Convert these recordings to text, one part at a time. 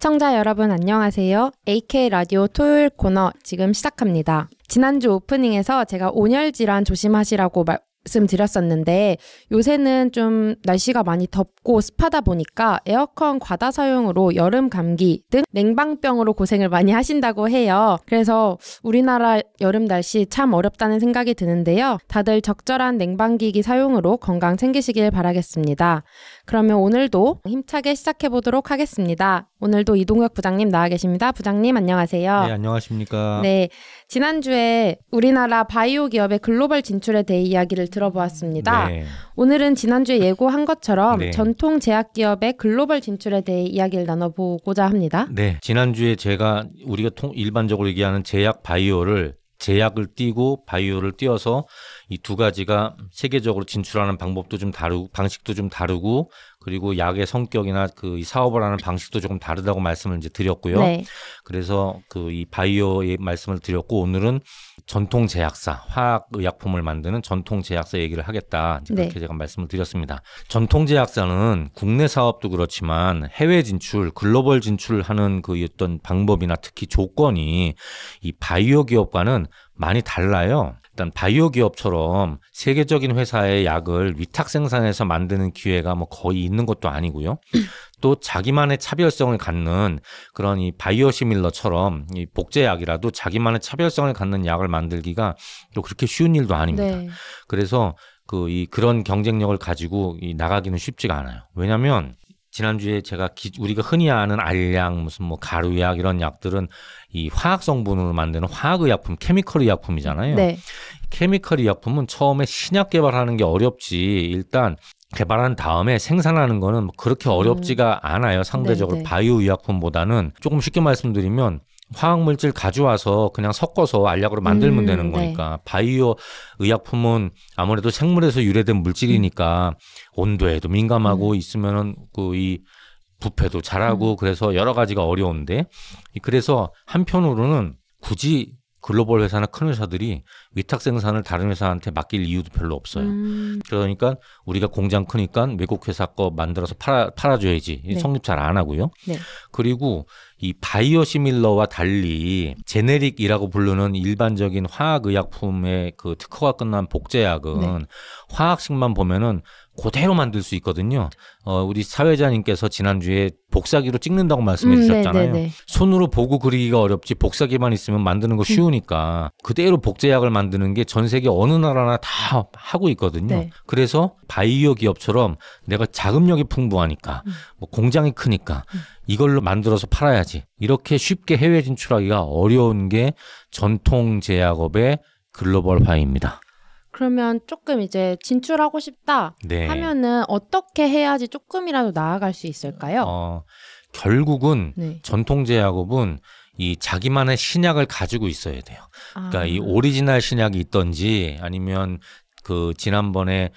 시청자 여러분 안녕하세요. AK 라디오 토요일 코너 지금 시작합니다. 지난주 오프닝에서 제가 온열 질환 조심하시라고 말씀드렸었는데 요새는 좀 날씨가 많이 덥고 습하다 보니까 에어컨 과다 사용으로 여름 감기 등 냉방병으로 고생을 많이 하신다고 해요. 그래서 우리나라 여름 날씨 참 어렵다는 생각이 드는데요. 다들 적절한 냉방기기 사용으로 건강 챙기시길 바라겠습니다. 그러면 오늘도 힘차게 시작해보도록 하겠습니다. 오늘도 이동혁 부장님 나와 계십니다. 부장님 안녕하세요. 네, 안녕하십니까. 네, 지난주에 우리나라 바이오 기업의 글로벌 진출에 대해 이야기를 들어보았습니다. 네. 오늘은 지난주에 예고한 것처럼 네. 전통 제약 기업의 글로벌 진출에 대해 이야기를 나눠보고자 합니다. 네, 지난주에 우리가 일반적으로 얘기하는 제약 바이오를 제약을 띄고 바이오를 띄어서 이 두 가지가 세계적으로 진출하는 방법도 좀 다르고 방식도 좀 다르고 그리고 약의 성격이나 이 사업을 하는 방식도 조금 다르다고 말씀을 이제 드렸고요. 네. 그래서 이 바이오의 말씀을 드렸고 오늘은 전통 제약사, 화학의약품을 만드는 전통 제약사 얘기를 하겠다. 그렇게 네. 제가 말씀을 드렸습니다. 전통 제약사는 국내 사업도 그렇지만 해외 진출, 글로벌 진출하는 어떤 방법이나 특히 조건이 이 바이오 기업과는 많이 달라요. 일단 바이오 기업처럼 세계적인 회사의 약을 위탁 생산해서 만드는 기회가 거의 있는 것도 아니고요. 또 자기만의 차별성을 갖는 그런 이 바이오시밀러처럼 이 복제약이라도 자기만의 차별성을 갖는 약을 만들기가 또 그렇게 쉬운 일도 아닙니다. 네. 그래서 그런 경쟁력을 가지고 나가기는 쉽지가 않아요. 왜냐하면 지난주에 우리가 흔히 아는 알약, 무슨 가루약 이런 약들은 이 화학 성분으로 만드는 화학의약품, 케미컬 의약품이잖아요. 네. 케미컬 의약품은 처음에 신약 개발하는 게 어렵지 일단 개발한 다음에 생산하는 거는 그렇게 어렵지가 않아요. 상대적으로 네네. 바이오 의약품보다는 조금 쉽게 말씀드리면 화학물질 가져와서 그냥 섞어서 알약으로 만들면 되는 거니까 네. 바이오 의약품은 아무래도 생물에서 유래된 물질이니까 온도에도 민감하고 있으면은 이 부패도 잘하고 그래서 여러 가지가 어려운데 그래서 한편으로는 굳이 글로벌 회사나 큰 회사들이 위탁 생산을 다른 회사한테 맡길 이유도 별로 없어요. 그러니까 우리가 공장 크니까 외국 회사 거 만들어서 팔아줘야지. 네. 성립 잘 안 하고요. 네. 그리고 이 바이오시밀러와 달리 제네릭이라고 부르는 일반적인 화학의약품의 특허가 끝난 복제약은 네. 화학식만 보면은 그대로 만들 수 있거든요. 우리 사회자님께서 지난주에 복사기로 찍는다고 말씀해 주셨잖아요. 네네네. 손으로 보고 그리기가 어렵지 복사기만 있으면 만드는 거 쉬우니까 그대로 복제약을 만드는 게 전 세계 어느 나라나 다 하고 있거든요. 네. 그래서 바이오 기업처럼 내가 자금력이 풍부하니까 공장이 크니까 이걸로 만들어서 팔아야지. 이렇게 쉽게 해외 진출하기가 어려운 게 전통 제약업의 글로벌화입니다. 그러면 조금 이제 진출하고 싶다 네. 하면은 어떻게 해야지 조금이라도 나아갈 수 있을까요? 결국은 네. 전통 제약업은 이 자기만의 신약을 가지고 있어야 돼요. 그러니까 이 오리지널 신약이 있던지 아니면 지난번에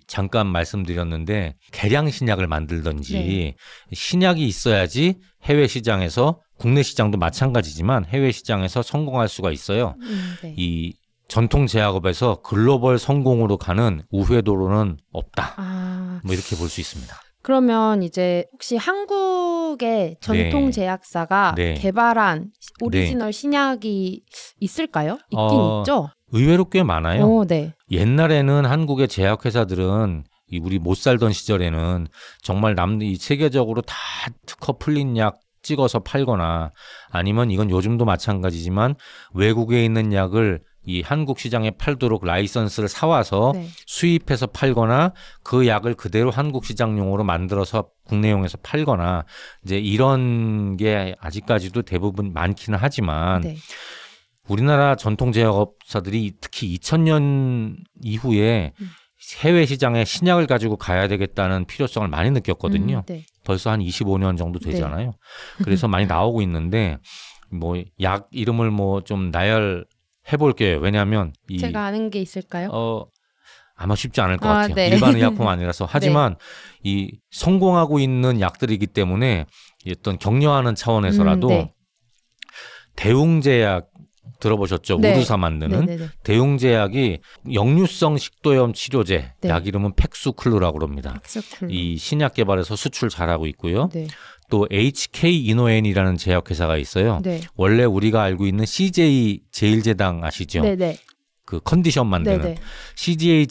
잠깐 말씀드렸는데 개량 신약을 만들던지 네. 신약이 있어야지 해외 시장에서 국내 시장도 마찬가지지만 해외 시장에서 성공할 수가 있어요. 네. 이 전통 제약업에서 글로벌 성공으로 가는 우회도로는 없다. 이렇게 볼 수 있습니다. 그러면 이제 혹시 한국의 전통 제약사가 네. 개발한 오리지널 네. 신약이 있을까요? 있긴 있죠? 의외로 꽤 많아요. 네. 옛날에는 한국의 제약회사들은 우리 못 살던 시절에는 정말 세계적으로 다 특허 풀린 약 찍어서 팔거나 아니면 이건 요즘도 마찬가지지만 외국에 있는 약을 이 한국 시장에 팔도록 라이선스를 사와서 네. 수입해서 팔거나 그 약을 그대로 한국 시장용으로 만들어서 국내용에서 팔거나 이제 이런 게 아직까지도 대부분 많기는 하지만 네. 우리나라 전통 제약업사들이 특히 2000년 이후에 해외 시장에 신약을 가지고 가야 되겠다는 필요성을 많이 느꼈거든요. 네. 벌써 한 25년 정도 되잖아요. 네. 그래서 많이 나오고 있는데 약 이름을 좀 해볼게요. 왜냐하면 제가 아는 게 있을까요? 아마 쉽지 않을 것 같아요. 네. 일반 의약품 아니라서. 하지만 네. 이 성공하고 있는 약들이기 때문에 어떤 격려하는 차원에서라도 네. 대웅제약 들어보셨죠? 네. 우르사 만드는 네네네. 대웅제약이 역류성 식도염 치료제, 네. 약 이름은 팩수클루라고 합니다. 이 신약 개발에서 수출 잘하고 있고요. 네. 또 HK 이노엔이라는 제약회사가 있어요. 네. 원래 우리가 알고 있는 CJ 제일제당 아시죠? 네네. 그 컨디션 만드는 네네. CJ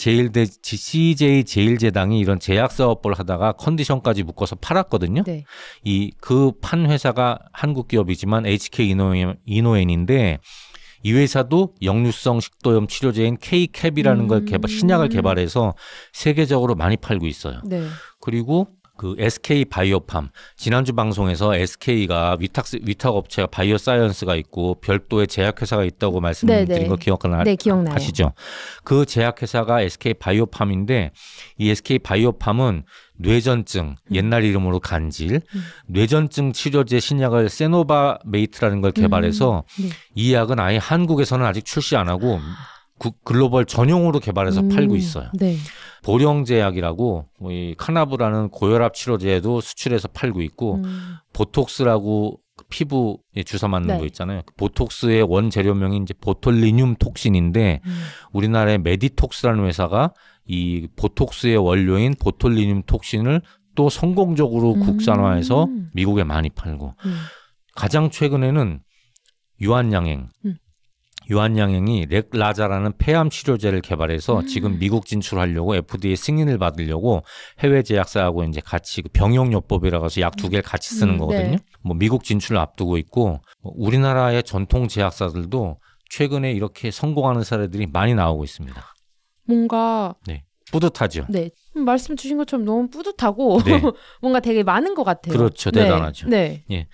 제일제당이 이런 제약 사업을 하다가 컨디션까지 묶어서 팔았거든요. 네. 그 판 회사가 한국 기업이지만 HK 이노엔인데 이 회사도 역류성 식도염 치료제인 K캡이라는 걸 신약을 개발해서 세계적으로 많이 팔고 있어요. 네. 그리고 그 SK 바이오팜 지난주 방송에서 SK가 위탁 업체가 바이오사이언스가 있고 별도의 제약회사가 있다고 말씀드린 네네. 거 기억나요? 네, 기억나요. 하시죠? 그 제약회사가 SK 바이오팜인데 이 SK 바이오팜은 뇌전증, 옛날 이름으로 간질, 뇌전증 치료제 신약을 세노바메이트라는 걸 개발해서 네. 이 약은 아예 한국에서는 아직 출시 안 하고 글로벌 전용으로 개발해서 팔고 있어요. 네. 보령제약이라고 이 카나브라는 고혈압 치료제도 수출해서 팔고 있고 보톡스라고 피부에 주사 맞는 네. 거 있잖아요. 보톡스의 원재료명이 이제 보톨리늄 톡신인데 우리나라의 메디톡스라는 회사가 이 보톡스의 원료인 보톨리늄 톡신을 또 성공적으로 국산화해서 미국에 많이 팔고 가장 최근에는 유한양행이 렉라자라는 폐암 치료제를 개발해서 지금 미국 진출하려고 FDA 승인을 받으려고 해외 제약사하고 이제 같이 병용요법이라고 해서 약 2개를 같이 쓰는 거거든요. 네. 뭐 미국 진출을 앞두고 있고 우리나라의 전통 제약사들도 최근에 이렇게 성공하는 사례들이 많이 나오고 있습니다. 뭔가 네. 뿌듯하죠. 네. 말씀 주신 것처럼 너무 뿌듯하고 네. 뭔가 되게 많은 것 같아요. 그렇죠. 대단하죠. 네. 예.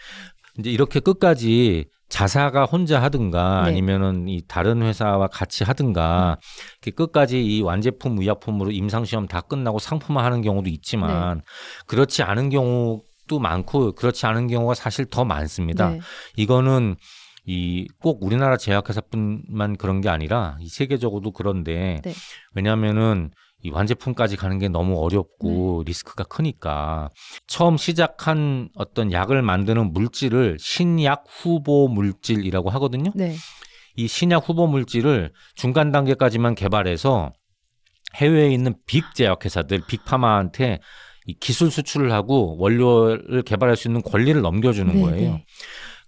이제 이렇게 끝까지 자사가 혼자 하든가 네. 아니면은 이 다른 회사와 같이 하든가 이렇게 끝까지 이 완제품 의약품으로 임상시험 다 끝나고 상품화하는 경우도 있지만 그렇지 않은 경우도 많고 그렇지 않은 경우가 사실 더 많습니다. 네. 이거는 이 꼭 우리나라 제약회사뿐만 그런 게 아니라 이 세계적으로도 그런데 네. 왜냐하면은 이 완제품까지 가는 게 너무 어렵고 리스크가 크니까 처음 시작한 어떤 약을 만드는 물질을 신약 후보 물질이라고 하거든요. 네. 이 신약 후보 물질을 중간 단계까지만 개발해서 해외에 있는 빅 제약회사들, 빅파마한테 이 기술 수출을 하고 원료를 개발할 수 있는 권리를 넘겨주는 네, 거예요. 네.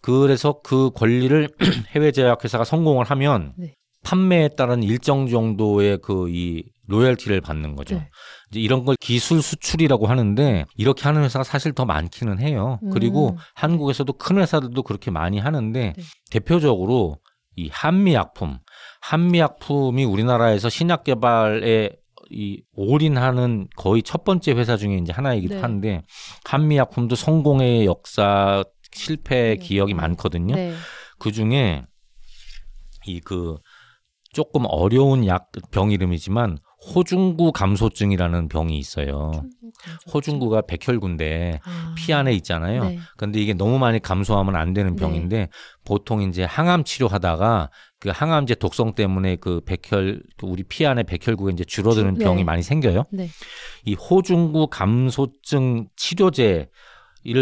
그래서 그 권리를 해외 제약회사가 성공을 하면 네. 판매에 따른 일정 정도의 이 로열티를 받는 거죠. 네. 이제 이런 걸 기술 수출이라고 하는데 이렇게 하는 회사가 사실 더 많기는 해요. 그리고 한국에서도 큰 회사들도 그렇게 많이 하는데 대표적으로 이 한미약품이 우리나라에서 신약 개발에 이 올인하는 거의 첫 번째 회사 중에 이제 하나이기도 한데 한미약품도 성공의 역사, 실패 기억이 많거든요. 네. 그 중에 조금 어려운 병 이름이지만 호중구 감소증이라는 병이 있어요. 호중구가 백혈구인데 피 안에 있잖아요. 네. 근데 이게 너무 많이 감소하면 안 되는 병인데 보통 이제 항암 치료하다가 그 항암제 독성 때문에 우리 피 안에 백혈구가 이제 줄어드는 병이 많이 생겨요. 네. 이 호중구 감소증 치료제를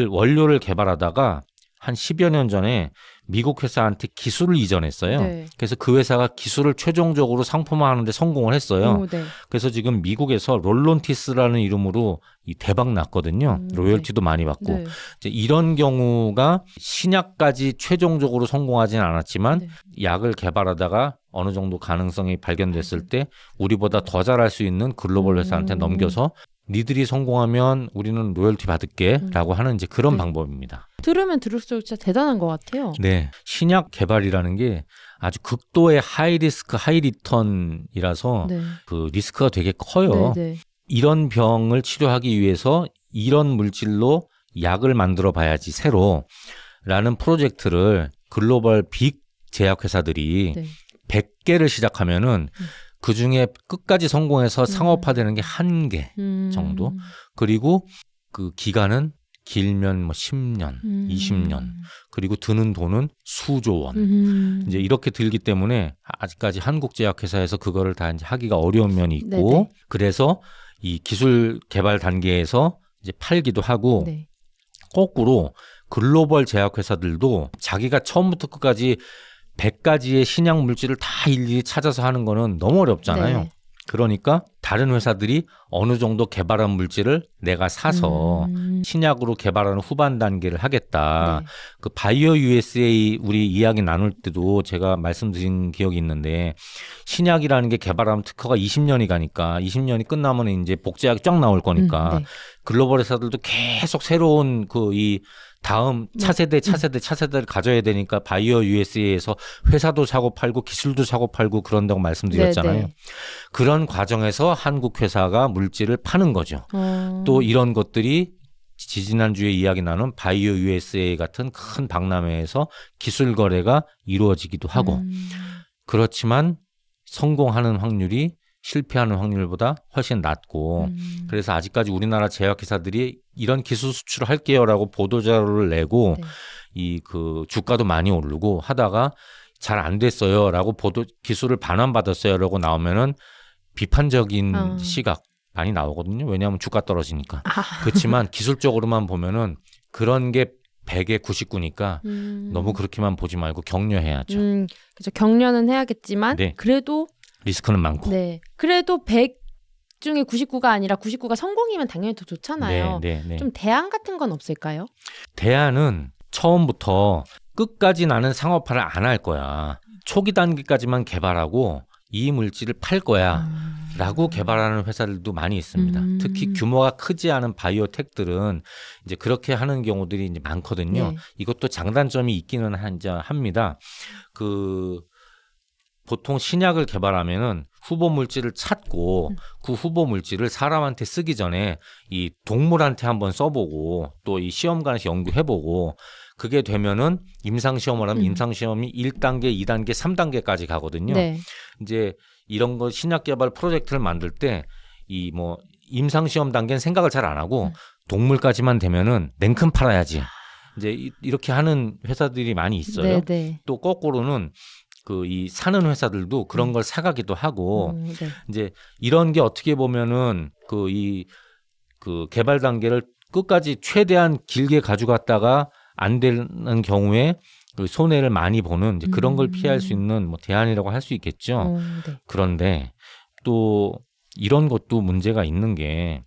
원료를 개발하다가 한 10여 년 전에 미국 회사한테 기술을 이전했어요. 네. 그래서 그 회사가 기술을 최종적으로 상품화하는 데 성공을 했어요. 네. 그래서 지금 미국에서 롤론티스라는 이름으로 대박 났거든요. 로열티도 많이 받고. 네. 이제 이런 경우가 신약까지 최종적으로 성공하지는 않았지만 약을 개발하다가 어느 정도 가능성이 발견됐을 때 우리보다 더 잘할 수 있는 글로벌 회사한테 넘겨서 니들이 성공하면 우리는 로열티 받을게 라고 하는 이제 그런 방법입니다. 들으면 들을수록 진짜 대단한 것 같아요. 네. 신약 개발이라는 게 아주 극도의 하이 리스크, 하이 리턴이라서 그 리스크가 되게 커요. 네. 이런 병을 치료하기 위해서 이런 물질로 약을 만들어 봐야지 새로 라는 프로젝트를 글로벌 빅 제약회사들이 100개를 시작하면은 그 중에 끝까지 성공해서 상업화되는 게 1개 정도. 그리고 그 기간은 길면 10년, 20년. 그리고 드는 돈은 수조 원. 이제 이렇게 들기 때문에 아직까지 한국 제약회사에서 그거를 다 이제 하기가 어려운 면이 있고 네네. 그래서 이 기술 개발 단계에서 이제 팔기도 하고 거꾸로 글로벌 제약회사들도 자기가 처음부터 끝까지 100가지의 신약 물질을 다 일일이 찾아서 하는 거는 너무 어렵잖아요. 네. 그러니까 다른 회사들이 어느 정도 개발한 물질을 내가 사서 신약으로 개발하는 후반 단계를 하겠다. 네. 그 바이오 USA 우리 이야기 나눌 때도 제가 말씀드린 기억이 있는데 신약이라는 게 개발하면 특허가 20년이 가니까 20년이 끝나면 이제 복제약이 쫙 나올 거니까 네. 글로벌 회사들도 계속 새로운 그 이 다음 차세대를 가져야 되니까 바이오 USA에서 회사도 사고 팔고 기술도 사고 팔고 그런다고 말씀드렸잖아요. 네. 그런 과정에서 한국 회사가 물질을 파는 거죠. 또 이런 것들이 지지난주에 이야기 나눈 바이오 USA 같은 큰 박람회에서 기술 거래가 이루어지기도 하고 그렇지만 성공하는 확률이 실패하는 확률보다 훨씬 낮고 그래서 아직까지 우리나라 제약회사들이 이런 기술 수출을 할게요라고 보도자료를 내고 네. 이 그 주가도 많이 오르고 하다가 잘 안 됐어요라고 기술을 반환받았어요라고 나오면은 비판적인 시각 많이 나오거든요. 왜냐하면 주가 떨어지니까. 그렇지만 기술적으로만 보면은 그런 게 100에 99니까 너무 그렇게만 보지 말고 격려해야죠. 그렇죠. 격려는 해야겠지만 네. 그래도 리스크는 많고. 네. 그래도 100 중에 99가 아니라 99가 성공이면 당연히 더 좋잖아요. 네. 좀 대안 같은 건 없을까요? 대안은 처음부터 끝까지 나는 상업화를 안 할 거야. 초기 단계까지만 개발하고 이 물질을 팔 거야. 라고 개발하는 회사들도 많이 있습니다. 특히 규모가 크지 않은 바이오텍들은 이제 그렇게 하는 경우들이 이제 많거든요. 네. 이것도 장단점이 있기는 합니다. 보통 신약을 개발하면은 후보 물질을 찾고 그 후보 물질을 사람한테 쓰기 전에 이 동물한테 한번 써보고 또 이 시험관에서 연구해보고 그게 되면은 임상시험을 하면 임상시험이 1단계, 2단계, 3단계까지 가거든요. 네. 이제 이런 거 신약 개발 프로젝트를 만들 때 이 뭐 임상시험 단계는 생각을 잘 안 하고 동물까지만 되면은 냉큼 팔아야지. 이제 이렇게 하는 회사들이 많이 있어요. 네. 또 거꾸로는 이 사는 회사들도 그런 걸 사가기도 하고 네. 이제 이런 게 어떻게 보면은 그 개발 단계를 끝까지 최대한 길게 가져갔다가 안 되는 경우에 그 손해를 많이 보는 이제 그런 걸 피할 수 있는 뭐 대안이라고 할 수 있겠죠. 네. 그런데 또 이런 것도 문제가 있는 게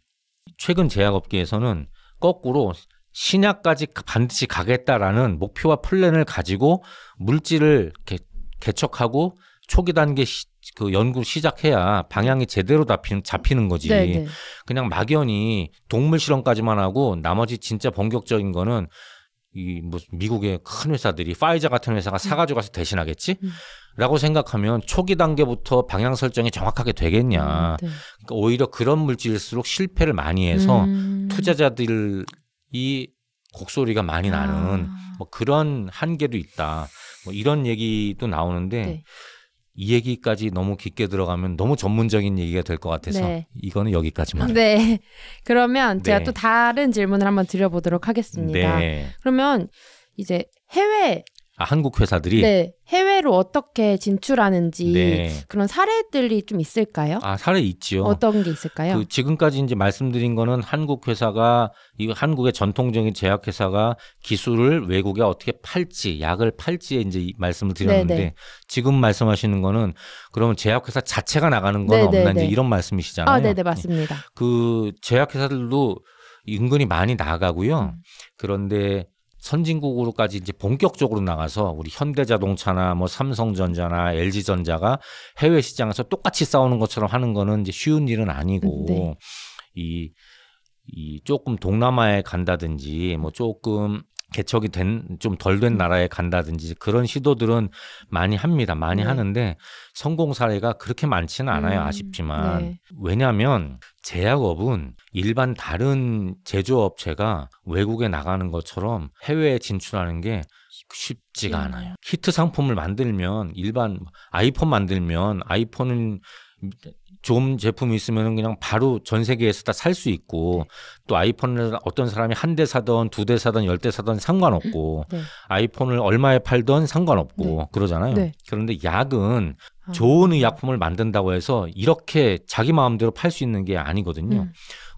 최근 제약업계에서는 거꾸로 신약까지 반드시 가겠다라는 목표와 플랜을 가지고 물질을 개척하고 초기 단계 그 연구 시작해야 방향이 제대로 잡히는 거지. 네. 그냥 막연히 동물 실험까지만 하고 나머지 진짜 본격적인 거는 이 뭐 미국의 큰 회사들이 파이자 같은 회사가 사가지고 가서 대신하겠지? 라고 생각하면 초기 단계부터 방향 설정이 정확하게 되겠냐. 네. 그러니까 오히려 그런 물질일수록 실패를 많이 해서 투자자들이 곡소리가 많이 나는 뭐 그런 한계도 있다. 뭐 이런 얘기도 나오는데 네. 이 얘기까지 너무 깊게 들어가면 너무 전문적인 얘기가 될 것 같아서 네. 이거는 여기까지만. 네. 그러면 제가 네. 또 다른 질문을 한번 드려보도록 하겠습니다. 네. 그러면 이제 해외 한국 회사들이 네, 해외로 어떻게 진출하는지 네. 그런 사례들이 좀 있을까요? 사례 있지요. 어떤 게 있을까요? 지금까지 이제 말씀드린 거는 한국 회사가 이 한국의 전통적인 제약 회사가 기술을 외국에 어떻게 팔지, 약을 팔지에 이제 말씀을 드렸는데 네네. 지금 말씀하시는 거는 그러면 제약 회사 자체가 나가는 건 네네네. 없나 이제 이런 말씀이시잖아요. 네네, 맞습니다. 그 제약 회사들도 은근히 많이 나가고요. 그런데 선진국으로까지 이제 본격적으로 나가서 우리 현대자동차나 뭐 삼성전자나 LG전자가 해외 시장에서 똑같이 싸우는 것처럼 하는 거는 이제 쉬운 일은 아니고 네. 이 조금 동남아에 간다든지 뭐 조금 개척이 좀 덜 된 나라에 간다든지 그런 시도들은 많이 합니다. 많이 네. 하는데 성공 사례가 그렇게 많지는 않아요. 아쉽지만. 네. 왜냐하면 제약업은 일반 다른 제조업체가 외국에 나가는 것처럼 해외에 진출하는 게 쉽지가 않아요. 히트 상품을 만들면 일반 아이폰 만들면 아이폰은 좋은 제품이 있으면 그냥 바로 전 세계에서 다 살 수 있고 또 아이폰을 어떤 사람이 한 대 사던 2대 사던 10대 사던 상관없고 네. 아이폰을 얼마에 팔던 상관없고 네. 그러잖아요. 네. 그런데 약은 좋은 의약품을 만든다고 해서 이렇게 자기 마음대로 팔 수 있는 게 아니거든요.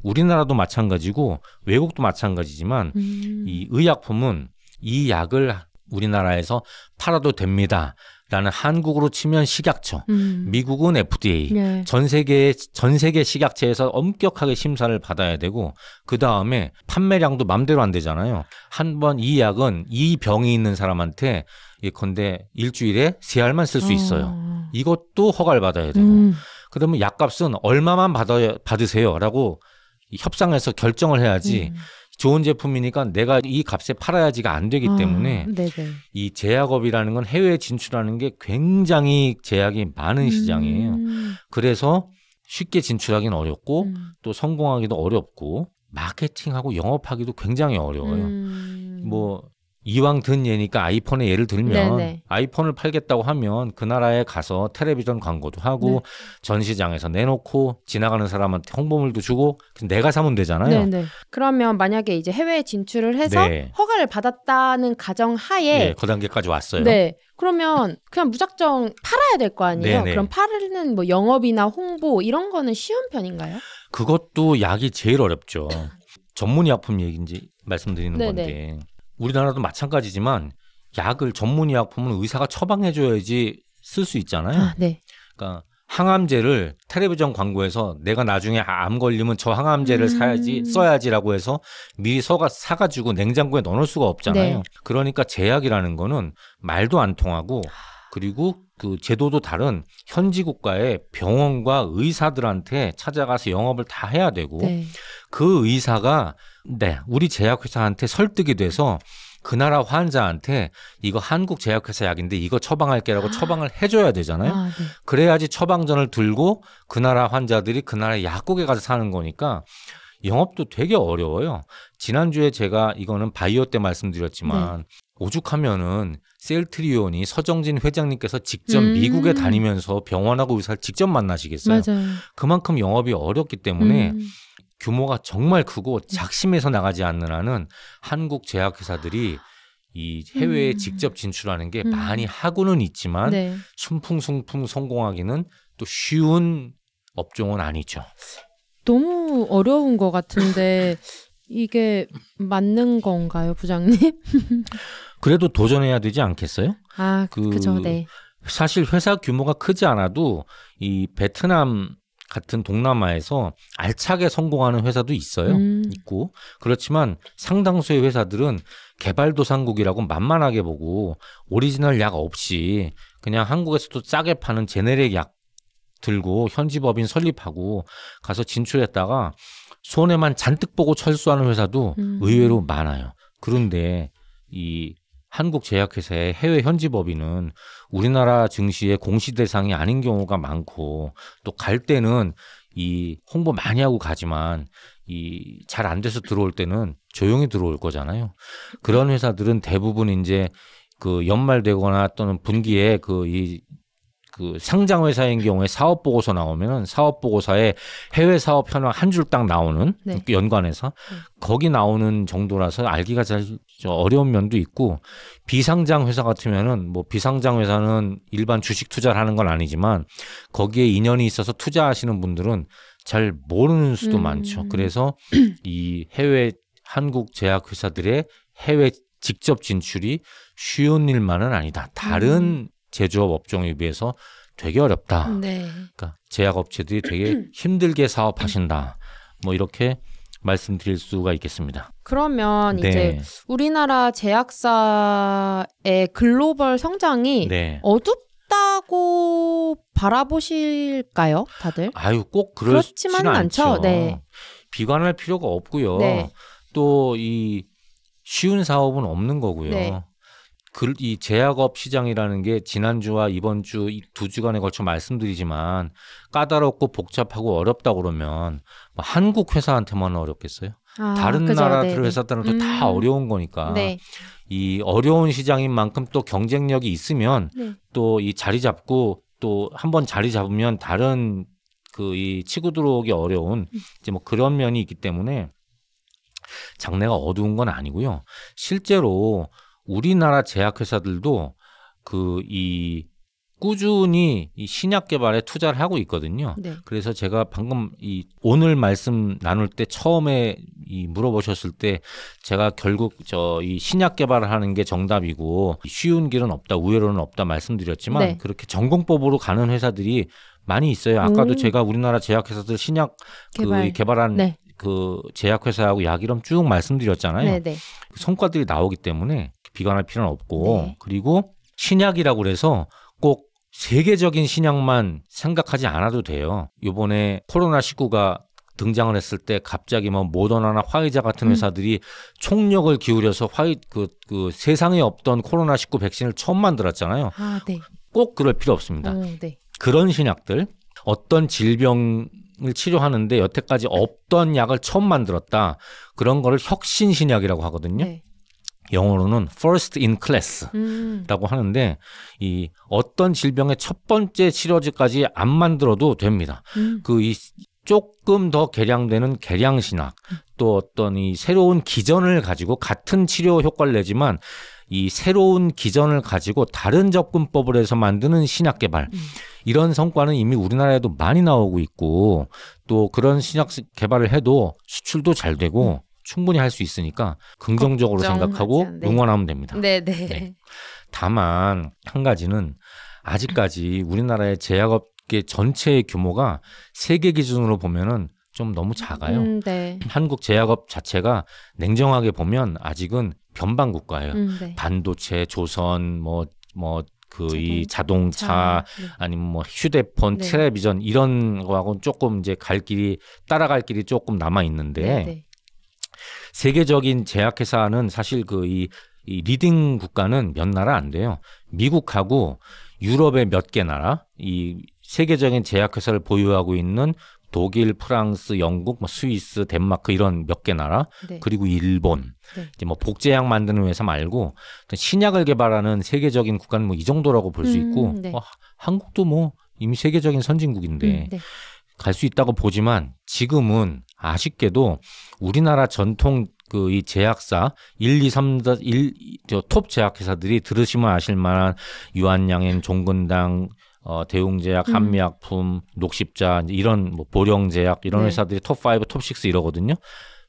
우리나라도 마찬가지고 외국도 마찬가지지만 이 의약품은 이 약을 우리나라에서 팔아도 됩니다. 나는 한국으로 치면 식약처, 미국은 FDA, 네. 전 세계 식약처에서 엄격하게 심사를 받아야 되고 그 다음에 판매량도 맘대로 안 되잖아요. 한 번 이 약은 이 병이 있는 사람한테 예컨대 일주일에 3알만 쓸 수 있어요. 이것도 허가를 받아야 되고 그러면 약값은 얼마만 받으세요라고 협상해서 결정을 해야지 좋은 제품이니까 내가 이 값에 팔아야지가 안 되기 때문에 이 제약업이라는 건 해외에 진출하는 게 굉장히 제약이 많은 시장이에요. 그래서 쉽게 진출하기는 어렵고 또 성공하기도 어렵고 마케팅하고 영업하기도 굉장히 어려워요. 뭐 이왕 든 예니까 아이폰의 예를 들면 네네. 아이폰을 팔겠다고 하면 그 나라에 가서 텔레비전 광고도 하고 네. 전시장에서 내놓고 지나가는 사람한테 홍보물도 주고 내가 사면 되잖아요. 네네. 그러면 만약에 이제 해외에 진출을 해서 네. 허가를 받았다는 가정하에 네, 그 단계까지 왔어요. 네. 그러면 그냥 무작정 팔아야 될 거 아니에요? 네네. 그럼 파는 뭐 영업이나 홍보 이런 거는 쉬운 편인가요? 그것도 약이 제일 어렵죠. 전문의약품 얘기인지 말씀드리는 네네. 건데 우리나라도 마찬가지지만 약을 전문의약품은 의사가 처방해줘야지 쓸 수 있잖아요. 네. 그러니까 항암제를 텔레비전 광고에서 내가 나중에 암 걸리면 저 항암제를 써야지라고 해서 미리 사가지고 냉장고에 넣어놓을 수가 없잖아요. 네. 그러니까 제약이라는 거는 말도 안 통하고 그리고 그 제도도 다른 현지 국가의 병원과 의사들한테 찾아가서 영업을 다 해야 되고 네. 그 의사가 우리 제약회사한테 설득이 돼서 그 나라 환자한테 이거 한국 제약회사 약인데 이거 처방할게라고 처방을 해줘야 되잖아요. 네. 그래야지 처방전을 들고 그 나라 환자들이 그 나라 약국에 가서 사는 거니까 영업도 되게 어려워요. 지난주에 제가 이거는 바이오 때 말씀드렸지만 오죽하면은 셀트리온이 서정진 회장님께서 직접 미국에 다니면서 병원하고 의사를 직접 만나시겠어요. 맞아요. 그만큼 영업이 어렵기 때문에 규모가 정말 크고 작심해서 나가지 않는 한은 한국 제약회사들이 이 해외에 직접 진출하는 게 많이 하고는 있지만 네. 순풍순풍 성공하기는 또 쉬운 업종은 아니죠. 너무 어려운 것 같은데 이게 맞는 건가요, 부장님? 그래도 도전해야 되지 않겠어요? 그죠, 네. 사실 회사 규모가 크지 않아도 이 베트남 같은 동남아에서 알차게 성공하는 회사도 있어요. 있고. 그렇지만 상당수의 회사들은 개발도상국이라고 만만하게 보고 오리지널 약 없이 그냥 한국에서도 싸게 파는 제네릭 약 들고 현지 법인 설립하고 가서 진출했다가 손해만 잔뜩 보고 철수하는 회사도 의외로 많아요. 그런데 이 한국 제약회사의 해외 현지 법인은 우리나라 증시의 공시 대상이 아닌 경우가 많고 또 갈 때는 이 홍보 많이 하고 가지만 이 잘 안 돼서 들어올 때는 조용히 들어올 거잖아요. 그런 회사들은 대부분 이제 그 연말되거나 또는 분기에 그 상장 회사인 경우에 사업 보고서 나오면은 사업 보고서에 해외 사업 현황 한 줄 딱 나오는 연관해서 거기 나오는 정도라서 알기가 잘 어려운 면도 있고 비상장 회사 같으면은 뭐 비상장 회사는 일반 주식 투자를 하는 건 아니지만 거기에 인연이 있어서 투자하시는 분들은 잘 모르는 수도 많죠. 그래서 이 해외 한국 제약 회사들의 해외 직접 진출이 쉬운 일만은 아니다. 다른 제조업 업종에 비해서 되게 어렵다. 네. 그러니까 제약업체들이 되게 힘들게 사업하신다. 뭐 이렇게 말씀드릴 수가 있겠습니다. 그러면 이제 우리나라 제약사의 글로벌 성장이 어둡다고 바라보실까요, 다들? 꼭 그렇지는 않죠. 네. 비관할 필요가 없고요. 또 이 쉬운 사업은 없는 거고요. 이 제약업 시장이라는 게 지난주와 이번 주 이 2주간에 걸쳐 말씀드리지만 까다롭고 복잡하고 어렵다 그러면 뭐 한국 회사한테만 어렵겠어요? 다른 나라들 회사들은 다 어려운 거니까 이 어려운 시장인 만큼 또 경쟁력이 있으면 또 이 자리 잡고 또 한번 자리 잡으면 다른 그 이 치고 들어오기 어려운 이제 뭐 그런 면이 있기 때문에 장래가 어두운 건 아니고요. 실제로 우리나라 제약회사들도 이 꾸준히 이 신약 개발에 투자를 하고 있거든요. 그래서 제가 방금 오늘 말씀 나눌 때 처음에 이 물어보셨을 때 제가 결국 이 신약 개발을 하는 게 정답이고 쉬운 길은 없다, 우회로는 없다 말씀드렸지만 네. 그렇게 전공법으로 가는 회사들이 많이 있어요. 아까도 제가 우리나라 제약회사들 신약 개발한 네. 그 제약회사하고 약 이름 쭉 말씀드렸잖아요. 네네. 그 성과들이 나오기 때문에 비관할 필요는 없고 네. 그리고 신약이라고 그래서 꼭 세계적인 신약만 생각하지 않아도 돼요. 이번에 코로나19가 등장을 했을 때 갑자기 뭐 모더나나 화이자 같은 회사들이 총력을 기울여서 그 세상에 없던 코로나19 백신을 처음 만들었잖아요. 아, 네. 꼭 그럴 필요 없습니다. 네. 그런 신약들, 어떤 질병을 치료하는데 여태까지 없던 약을 처음 만들었다. 그런 거를 혁신 신약이라고 하거든요. 네. 영어로는 first in class라고 하는데 이 어떤 질병의 첫 번째 치료제까지 안 만들어도 됩니다. 이 조금 더 개량되는 개량 신약, 또 어떤 이 새로운 기전을 가지고 같은 치료 효과를 내지만 이 새로운 기전을 가지고 다른 접근법을 해서 만드는 신약 개발, 이런 성과는 이미 우리나라에도 많이 나오고 있고 또 그런 신약 개발을 해도 수출도 잘 되고 충분히 할 수 있으니까 긍정적으로 생각하고 응원하면 됩니다. 네네. 네. 다만 한 가지는 아직까지 우리나라의 제약업계 전체의 규모가 세계 기준으로 보면은 좀 너무 작아요. 네. 한국 제약업 자체가 냉정하게 보면 아직은 변방 국가예요. 네. 반도체, 조선, 이 자동차 네. 아니면 뭐 휴대폰, 네. 텔레비전 이런 거하고는 조금 이제 따라갈 길이 조금 남아 있는데 네. 세계적인 제약회사는 사실 이 리딩 국가는 몇 나라 안 돼요. 미국하고 유럽의 몇 개 나라, 이 세계적인 제약회사를 보유하고 있는 독일, 프랑스, 영국, 스위스, 덴마크 이런 몇 개 나라, 네. 그리고 일본, 네. 이제 복제약 만드는 회사 말고 신약을 개발하는 세계적인 국가는 이 정도라고 볼 수 있고, 네. 한국도 이미 세계적인 선진국인데 네. 갈 수 있다고 보지만 지금은 아쉽게도 우리나라 전통 이 제약사 1, 2, 3, 톱 제약회사들이 들으시면 아실 만한 유한양행, 종근당, 대웅제약, 한미약품, 녹십자 이런 보령제약 이런 회사들이 톱5, 톱6 이러거든요.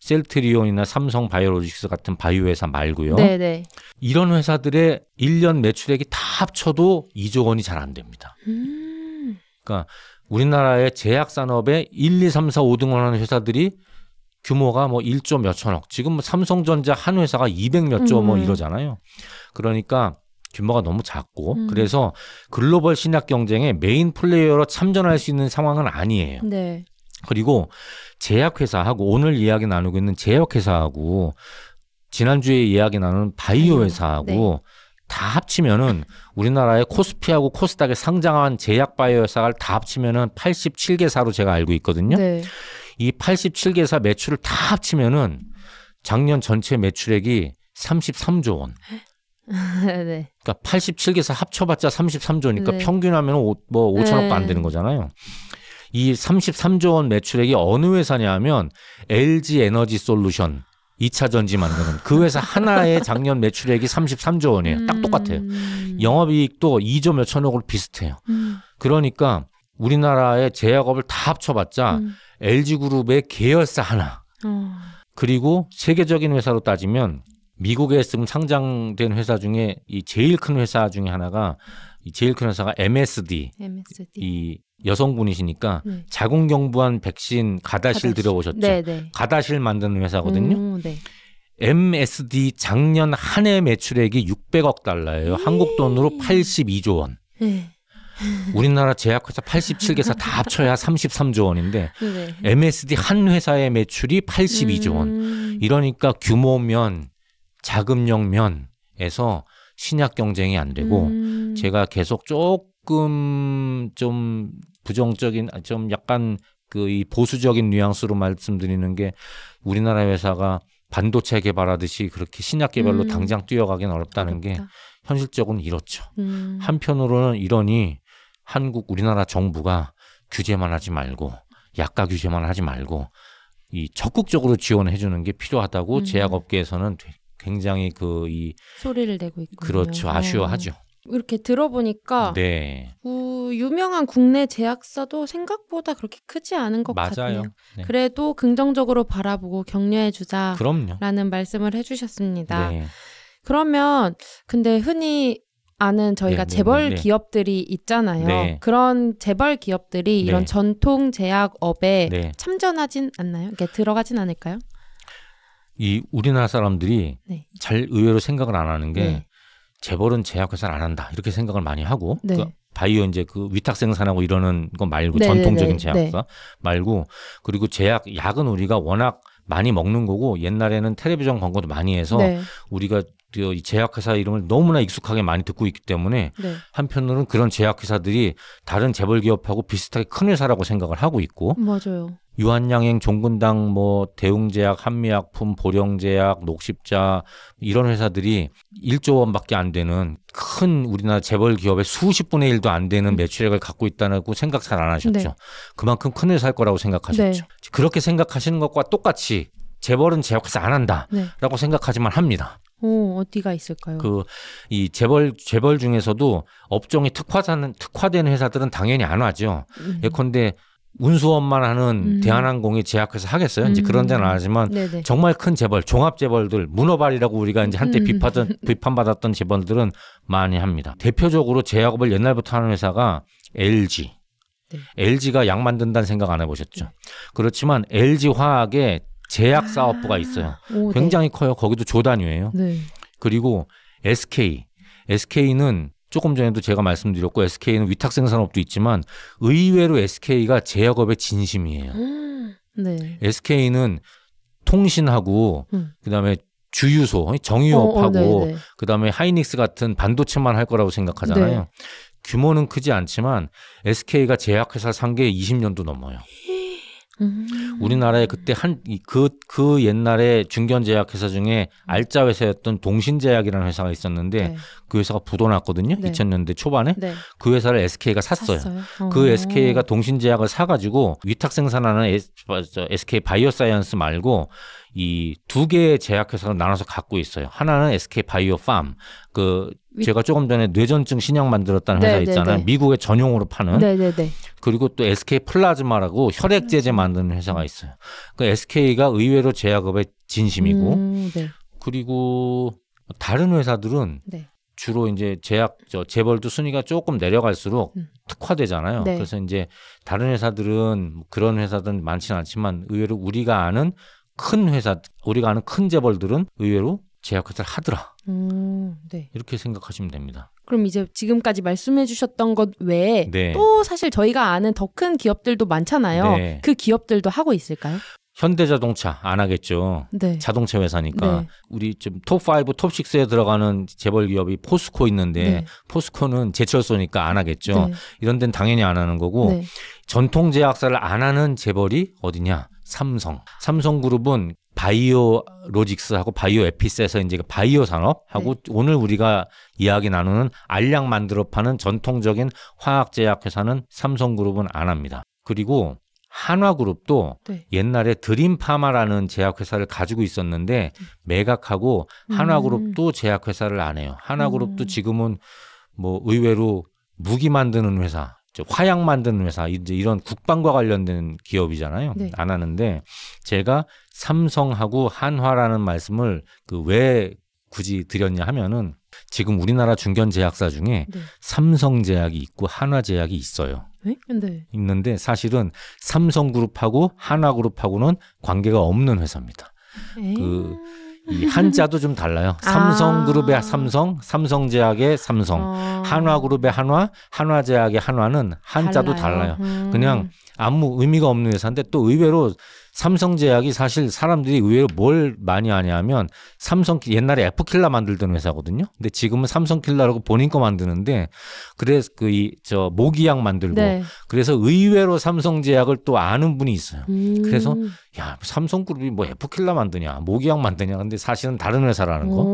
셀트리온이나 삼성바이오로직스 같은 바이오 회사 말고요. 네네. 이런 회사들의 1년 매출액이 다 합쳐도 2조 원이 잘 안 됩니다. 그러니까 우리나라의 제약 산업에 1, 2, 3, 4, 5등을 하는 회사들이 규모가 1조 몇천억. 지금 삼성전자 한 회사가 200 몇 조 이러잖아요. 그러니까 규모가 너무 작고 그래서 글로벌 신약 경쟁에 메인 플레이어로 참전할 수 있는 상황은 아니에요. 네. 그리고 제약회사하고 오늘 이야기 나누고 있는 제약회사하고 지난주에 이야기 나누는 바이오 회사하고 다 합치면은 우리나라의 코스피하고 코스닥에 상장한 제약 바이오 회사를 다 합치면은 87개사로 제가 알고 있거든요. 네. 이 87개사 매출을 다 합치면은 작년 전체 매출액이 33조 원. 네. 그러니까 87개사 합쳐봤자 33조니까 네. 평균하면 5천억도 안 되는 거잖아요. 이 33조 원 매출액이 어느 회사냐 하면 LG 에너지 솔루션 2차 전지 만드는 그 회사 하나의 작년 매출액이 33조 원이에요. 딱 똑같아요. 영업이익도 2조 몇천억으로 비슷해요. 그러니까 우리나라의 제약업을 다 합쳐봤자 LG그룹의 계열사 하나 그리고 세계적인 회사로 따지면 미국에 지금 상장된 회사 중에 이 제일 큰 회사 중에 하나가 이 제일 큰 회사가 MSD. 이 여성분이시니까 자궁경부암 백신 가다실 들어보셨죠? 네네. 가다실 만드는 회사거든요. 네. MSD 작년 한 해 매출액이 600억 달러예요. 한국 돈으로 82조 원. 네. 우리나라 제약회사 87개사 다 합쳐야 33조 원인데 네. MSD 한 회사의 매출이 82조 원. 이러니까 규모면 자금력면에서 신약 경쟁이 안 되고 제가 계속 조금 좀 부정적인 좀 약간 이 보수적인 뉘앙스로 말씀드리는 게 우리나라 회사가 반도체 개발하듯이 그렇게 신약 개발로 당장 뛰어가기는 어렵다는 게 현실적으로는 이렇죠. 한편으로는 이러니 우리나라 정부가 규제만 하지 말고 약가 규제만 하지 말고 이 적극적으로 지원해 주는 게 필요하다고 제약업계에서는 굉장히 이 소리를 내고 있군요. 그렇죠. 아쉬워하죠. 이렇게 들어보니까 네. 유명한 국내 제약사도 생각보다 그렇게 크지 않은 것 맞아요. 같네요. 네. 그래도 긍정적으로 바라보고 격려해주자라는 그럼요. 말씀을 해주셨습니다. 네. 그러면 근데 흔히 아는 저희가 네, 재벌 네. 기업들이 있잖아요. 네. 그런 재벌 기업들이 이런 네. 전통 제약업에 네. 참전하진 않나요? 이게 들어가진 않을까요? 이 우리나라 사람들이 네. 잘 의외로 생각을 안 하는 게 네. 재벌은 제약회사를 안 한다 이렇게 생각을 많이 하고 네. 그 바이오 이제 그 위탁 생산하고 이러는 거 말고 네, 전통적인 네, 제약사 말고 그리고 약은 우리가 워낙 많이 먹는 거고 옛날에는 텔레비전 광고도 많이 해서 네. 우리가 이 제약회사 이름을 너무나 익숙하게 많이 듣고 있기 때문에 네. 한편으로는 그런 제약회사들이 다른 재벌 기업하고 비슷하게 큰 회사라고 생각을 하고 있고 맞아요. 유한양행, 종근당, 뭐 대웅제약, 한미약품, 보령제약, 녹십자 이런 회사들이 1조 원밖에 안 되는 큰 우리나라 재벌 기업의 수십 분의 1도 안 되는 매출액을 갖고 있다고 생각 잘 안 하셨죠. 네. 그만큼 큰 회사일 거라고 생각하셨죠. 네. 그렇게 생각하시는 것과 똑같이 재벌은 제약회사 안 한다라고 네. 생각하지만 합니다. 어디가 있을까요? 이 재벌 중에서도 업종이 특화된 회사들은 당연히 안 하죠. 예컨대 운수업만 하는 대한항공이 제약회사 하겠어요? 이제 그런 데는 안 하지만 네네. 정말 큰 재벌, 종합재벌들, 문어발이라고 우리가 이제 한때 비판받았던 재벌들은 많이 합니다. 대표적으로 제약업을 옛날부터 하는 회사가 LG. 네. LG가 약 만든다는 생각 안 해보셨죠? 그렇지만 LG화학에 제약 사업부가 있어요. 굉장히 커요. 거기도 조 단위예요. 네. 그리고 SK는 조금 전에도 제가 말씀드렸고 SK는 위탁 생산업도 있지만 의외로 SK가 제약업의 진심이에요. 네. SK는 통신하고 그다음에 주유소, 정유업하고 그다음에 하이닉스 같은 반도체만 할 거라고 생각하잖아요. 네. 규모는 크지 않지만 SK가 제약회사 산 게 20년도 넘어요. 우리나라에 그때 그 옛날에 중견제약회사 중에 알짜 회사였던 동신제약이라는 회사가 있었는데 네. 그 회사가 부도났거든요. 네. 2000년대 초반에. 네. 그 회사를 SK가 샀어요. 그 SK가 동신제약을 사가지고 위탁 생산하는 SK 바이오사이언스 말고 이 두 개의 제약회사를 나눠서 갖고 있어요. 하나는 SK 바이오팜. 제가 조금 전에 뇌전증 신약 만들었다는 회사 있잖아요. 미국에 전용으로 파는. 네네네. 그리고 또 SK 플라즈마라고 혈액제제 만드는 회사가 있어요. 그 SK가 의외로 제약업의 진심이고, 네. 그리고 다른 회사들은 네. 주로 이제 재벌도 순위가 조금 내려갈수록 특화되잖아요. 네. 그래서 이제 다른 회사들은 그런 회사들은 많지는 않지만 의외로 우리가 아는 큰 재벌들은 의외로 제약회사를 하더라. 네. 이렇게 생각하시면 됩니다. 그럼 이제 지금까지 말씀해 주셨던 것 외에 네. 또 사실 저희가 아는 더 큰 기업들도 많잖아요. 네. 그 기업들도 하고 있을까요? 현대자동차 안 하겠죠. 네. 자동차 회사니까. 네. 우리 좀 톱5, 톱6에 들어가는 재벌 기업이 포스코 있는데 네. 포스코는 제철소니까 안 하겠죠. 네. 이런 데는 당연히 안 하는 거고 네. 전통 제약사를 안 하는 재벌이 어디냐? 삼성그룹은 바이오로직스하고 바이오에피스에서 이제 바이오 산업하고 오늘 우리가 이야기 나누는 알약 만들어 파는 전통적인 화학제약 회사는 삼성그룹은 안 합니다. 그리고 한화그룹도 옛날에 드림파마라는 제약회사를 가지고 있었는데 매각하고 한화그룹도 제약회사를 안 해요. 한화그룹도 지금은 뭐 의외로 무기 만드는 회사, 화약 만드는 회사, 이제 이런 국방과 관련된 기업이잖아요. 네. 안 하는데 제가 삼성하고 한화라는 말씀을 왜 굳이 드렸냐 하면은 지금 우리나라 중견제약사 중에 삼성제약이 있고 한화제약이 있어요. 네? 네. 있는데 사실은 삼성그룹하고 한화그룹하고는 관계가 없는 회사입니다. 이 한자도 좀 달라요. 삼성그룹의 삼성제약의 삼성, 한화그룹의 한화제약의 한화는 한자도 달라요. 그냥 아무 의미가 없는 회사인데 또 의외로 삼성제약이 사실 사람들이 의외로 뭘 많이 아냐면 옛날에 F킬라 만들던 회사거든요. 근데 지금은 삼성킬라라고 본인 거 만드는데 그래서 모기약 만들고 그래서 의외로 삼성제약을 또 아는 분이 있어요. 그래서 야, 삼성그룹이 뭐 F킬라 만드냐, 모기약 만드냐. 근데 사실은 다른 회사라는 거.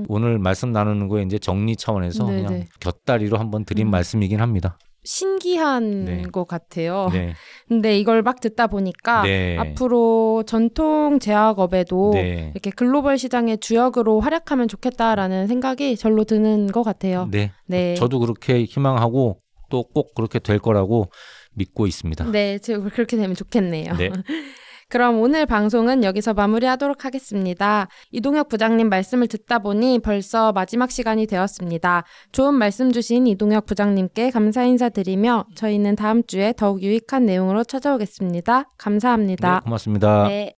오늘 말씀 나누는 거에 이제 정리 차원에서 그냥 곁다리로 한번 드린 말씀이긴 합니다. 신기한 것 같아요. 네. 근데 이걸 막 듣다 보니까 앞으로 전통 제약업에도 이렇게 글로벌 시장의 주역으로 활약하면 좋겠다라는 생각이 절로 드는 것 같아요. 네. 저도 그렇게 희망하고 또 꼭 그렇게 될 거라고 믿고 있습니다. 네, 제가 그렇게 되면 좋겠네요. 네. 그럼 오늘 방송은 여기서 마무리하도록 하겠습니다. 이동혁 부장님 말씀을 듣다 보니 벌써 마지막 시간이 되었습니다. 좋은 말씀 주신 이동혁 부장님께 감사 인사드리며 저희는 다음 주에 더욱 유익한 내용으로 찾아오겠습니다. 감사합니다. 네, 고맙습니다. 네.